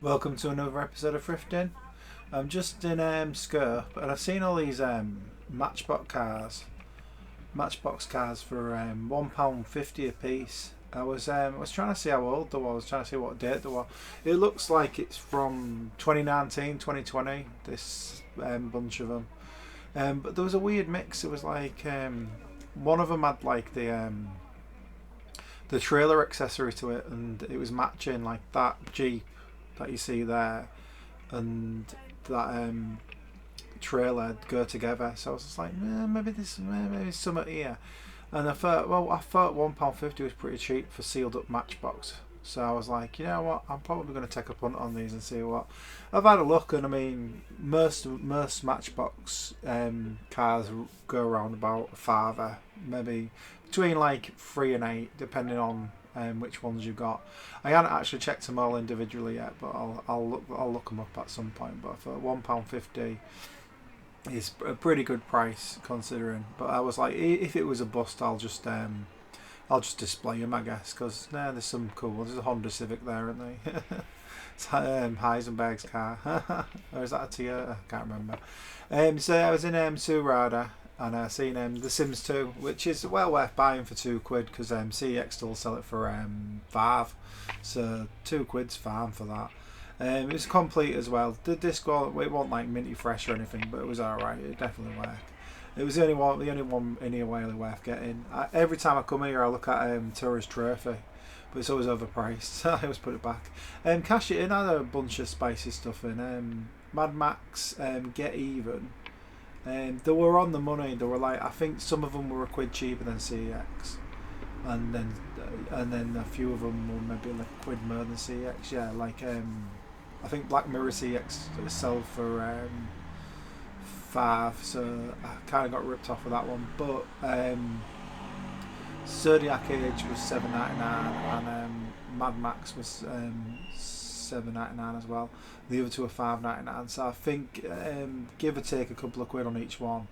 Welcome to another episode of Thrifting. I'm just in Scope and I've seen all these Matchbox cars for £1.50 a piece. I was trying to see how old they were. I was trying to see what date they were. It looks like it's from 2019, 2020. This bunch of them, but there was a weird mix. It was like one of them had like the trailer accessory to it, and it was matching like that Jeep that you see there and that trailer go together. So I was just like, maybe something here. And I thought £1.50 was pretty cheap for sealed up Matchbox. So I was like, you know what, I'm probably going to take a punt on these and see what. I've had a look, and I mean, most Matchbox cars go around about a fiver, maybe between like 3 and 8, depending on which ones you've got. I haven't actually checked them all individually yet, but I'll look them up at some point. But for £1.50 is a pretty good price considering. But I was like, if it was a bust, I'll just display them, I guess, because there's some cool ones. There's a Honda Civic there, isn't there? It's Heisenberg's car. Or is that a Toyota? I can't remember. So I was in Surada, and I seen The Sims 2, which is well worth buying for £2 because CEX still sell it for £5. So £2's fine for that. It was complete as well. The disc, well, it wasn't like minty fresh or anything, but it was alright. It definitely worked. It was the only one anyway worth getting. Every time I come here, I look at Tourist Trophy, but it's always overpriced, so I always put it back. Cash It In had a bunch of spicy stuff in. Mad Max, Get Even. They were on the money. They were like, I think some of them were a quid cheaper than CEX, and then a few of them were maybe like a quid more than CEX. Yeah, like I think Black Mirror CEX sell for 5, so I kind of got ripped off with that one. But Zodiac Age was $7.99, and Mad Max was $7.99 as well. The other two are $5.99. So I think give or take a couple of quid on each one,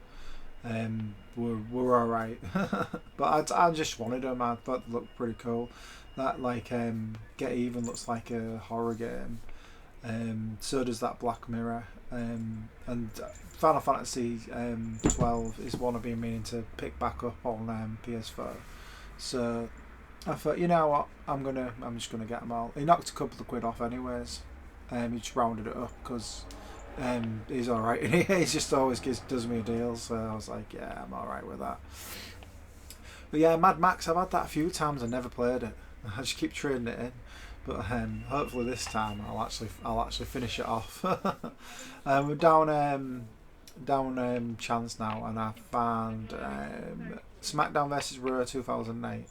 were all right. But I just wanted them. I thought they looked pretty cool. That like Get Even looks like a horror game. So does that Black Mirror. And Final Fantasy 12 is one I've been meaning to pick back up on PS4. So I thought, you know what, I'm just gonna get them all. He knocked a couple of quid off anyways. He just rounded it up because he's all right. He just always does me a deal. So I was like, yeah, I'm all right with that. But yeah, Mad Max, I've had that a few times. I never played it. I just keep trading it in. But hopefully this time I'll actually finish it off. We're down Chance now, and I found SmackDown vs Raw 2008.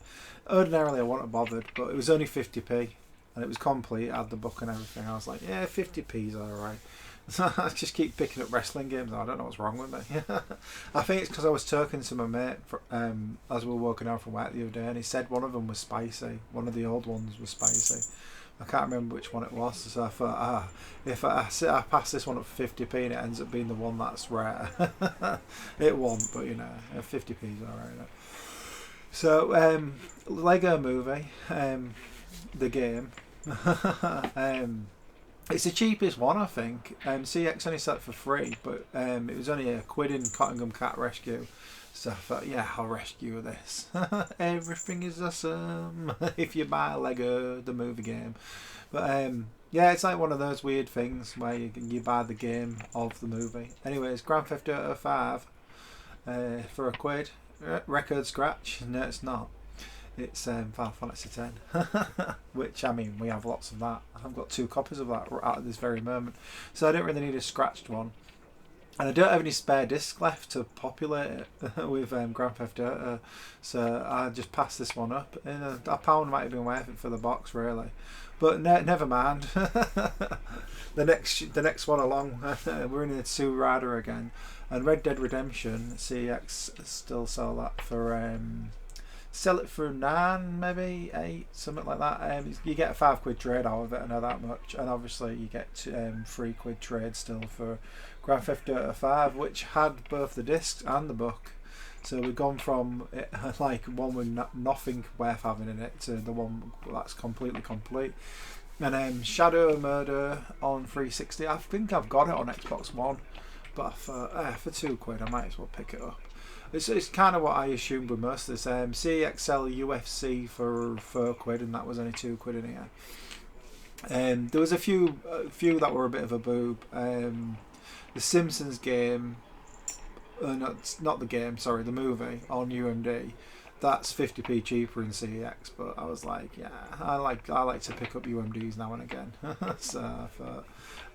Ordinarily I wouldn't have bothered, but it was only 50p, and it was complete. It had the book and everything. I was like, yeah, 50p's alright. So I just keep picking up wrestling games. I don't know what's wrong with me. I think it's because I was talking to my mate as we were walking out from work the other day, and he said one of them was spicy. One of the old ones was spicy. I can't remember which one it was, so I thought, if I pass this one up for 50p and it ends up being the one that's rare, it won't, but 50p's alright. So, Lego Movie, the game, it's the cheapest one, I think. CX only set for free, but it was only a quid in Cottingham Cat Rescue. So I thought, yeah, I'll rescue this. Everything is awesome if you buy Lego the movie game. But yeah, it's like one of those weird things where you buy the game of the movie. Anyways, Grand Theft Auto 5 for a quid. Record scratch? No, it's not. It's Final Fantasy X, which, I mean, we have lots of that. I've got 2 copies of that at this very moment, so I don't really need a scratched one. And I don't have any spare discs left to populate it with Grand Theft Auto, so I just passed this one up. And a pound might have been worth it for the box, really. But never mind. The next one along, we're in a Surada again, and Red Dead Redemption CX still sell that for sell it for 9, maybe 8, something like that. You get a £5 trade out of it, I know that much, and obviously you get £3 trade still for Grand Theft Auto 5, which had both the discs and the book. So we've gone from like one with nothing worth having in it to the one that's completely complete. And Shadow Murder on 360. I think I've got it on Xbox One, but for £2 I might as well pick it up. It's kind of what I assumed with most of this. CXL UFC for £4, and that was only £2 in here. There was a few that were a bit of a boob. The Simpsons game, not the game, sorry, the movie on UMD. That's 50p cheaper in CEX, but I was like, yeah, I like to pick up UMDs now and again.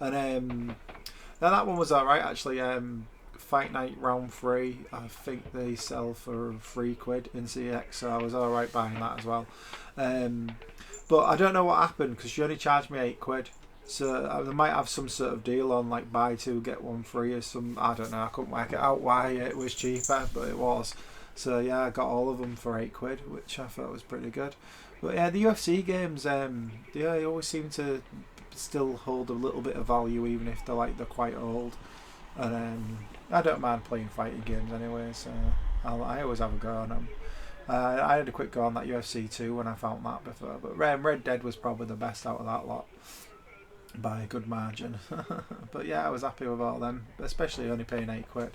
Then that one was alright actually. Fight Night Round 3, I think they sell for £3 in CEX, so I was alright buying that as well. But I don't know what happened because she only charged me £8. So they might have some sort of deal on like buy two get one free or some. I don't know. I couldn't work it out why it was cheaper, but it was. So yeah, I got all of them for £8, which I thought was pretty good. But yeah, the UFC games, they always seem to still hold a little bit of value, even if they're quite old. And I don't mind playing fighting games anyway, so I always have a go on them. I had a quick go on that UFC 2 when I found that before, but Red Dead was probably the best out of that lot by a good margin. But yeah, I was happy with all them, especially only paying £8.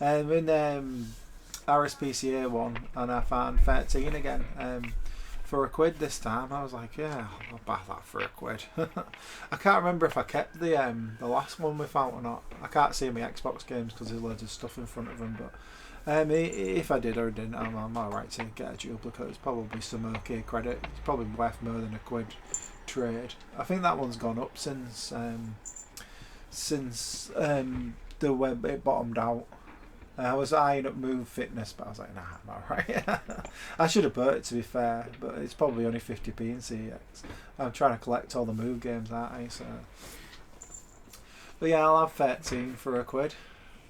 In RSPCA one, and I found 13 again for £1 this time. I was like, yeah, I'll buy that for £1. I can't remember if I kept the last one we found or not. I can't see my Xbox games because there's loads of stuff in front of them, but if I did or didn't, I'm alright to get a duplicate. It's probably some okay credit. It's probably worth more than £1 trade. I think that one's gone up since the web it bottomed out. I was eyeing up Move Fitness, but I was like, nah, I'm alright. I should have bought it, to be fair, but it's probably only 50p in CEX. I'm trying to collect all the Move games, aren't I? So. But yeah, I'll have 13 for £1.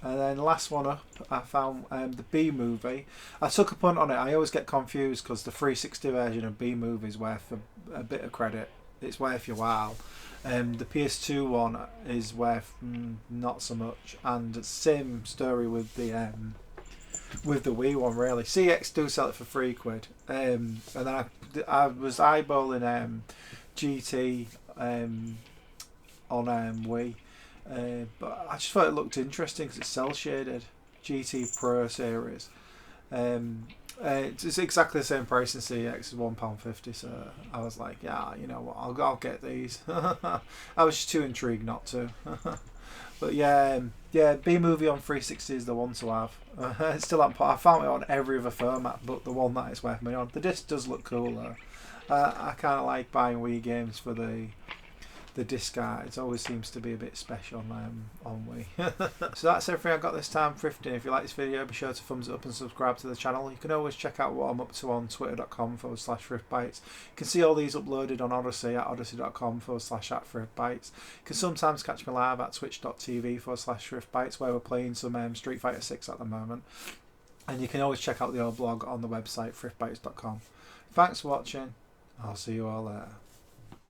And then last one up, I found the B movie. I took a punt on it. I always get confused because the 360 version of B movie is worth a bit of credit. It's worth your while. The PS2 one is worth not so much, and same story with the Wii one really. CX do sell it for £3, and then I was eyeballing GT on Wii, but I just thought it looked interesting because it's cell shaded GT Pro series. It's exactly the same price in CEX as £1.50, so I was like, yeah, you know what, I'll get these. I was just too intrigued not to. But yeah, B movie on 360 is the one to have. It's still I found it on every other format, but the one that it's worth me on. The disc does look cool though. I kind of like buying Wii games for the disc art. It always seems to be a bit special on Wii. So that's everything I've got this time thrifting. If you like this video, be sure to thumbs it up and subscribe to the channel. You can always check out what I'm up to on twitter.com/Thrift Bytes. You can see all these uploaded on Odyssey at odyssey.com/@Thrift Bytes. You can sometimes catch me live at twitch.tv/Thrift Bytes, where we're playing some Street Fighter 6 at the moment. And you can always check out the old blog on the website thriftbytes.com. Thanks for watching. I'll see you all there.